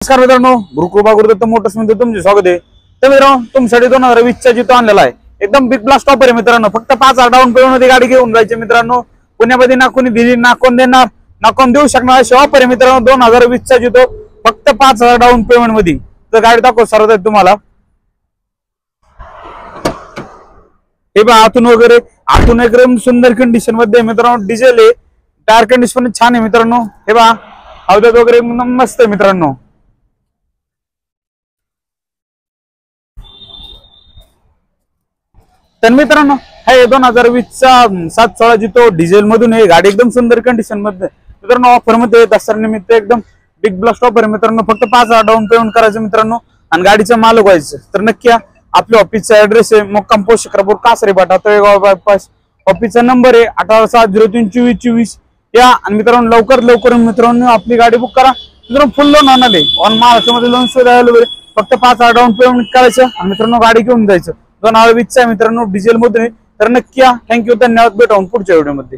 नमस्कार मित्रांनो, गुरुकृपा गुरुदत्त मोटर्स मध्ये तुमचे स्वागत आहे। तर मित्रांनो, तुमच्यासाठी 2020 चा जितो आणलेला आहे। एकदम बिग ब्लास्ट ऑफर आहे मित्रांनो। फक्त 5,000 डाऊन पेमेंट मध्ये गाडी घेऊन जायची मित्रांनो। पुण्यामध्ये ना कोणी दिली ना कोण देणार ना कोण देऊ शकणार अशी ऑफर आहे मित्रांनो। 2020 चा जितो फक्त 5,000 डाऊन पेमेंट मध्ये। तर गाडी दाखव सर्वात तुम्हाला। हे बघा आतून एकदम सुंदर कंडिशन मध्ये मित्रांनो। डिझेल आहे, टायर कंडिशन छान आहे मित्रांनो। हे बघा अवजात वगैरे एकदम मस्त आहे मित्रांनो। तर मित्रांनो हे 2020 चा 716 जितो डिझेल मधून आहे। गाडी एकदम सुंदर कंडिशन मध्ये मित्रांनो। ऑफर मध्ये दसरा निमित्त एकदम बिग ब्लास्ट ऑफर आहे मित्रांनो। फक्त 5,000 डाऊन पेमेंट करायचं मित्रांनो आणि गाडीचा मालक व्हायचं। तर नक्की आपल्या ऑफिसचा ऍड्रेस आहे मुक्काम पोस्ट शिक्रापूर कासरे फाटा तळेगाव बायपास। ऑफिसचा नंबर आहे 1860032424। या आणि मित्रांनो लवकर मित्रांनो आपली गाडी बुक करा मित्रांनो। फुल लोन होणार आहे, ऑन महाराष्ट्रामध्ये लोन सुविधा अवेलेबल आहे। फक्त 5,000 डाऊन पेमेंट करायचं आणि मित्रांनो गाडी घेऊन जायचं। 2020 चा मित्रांनो डिझेल मध्ये। तर नक्की थँक्यू, धन्यवाद, भेटू पुढच्या व्हिडिओ मध्ये।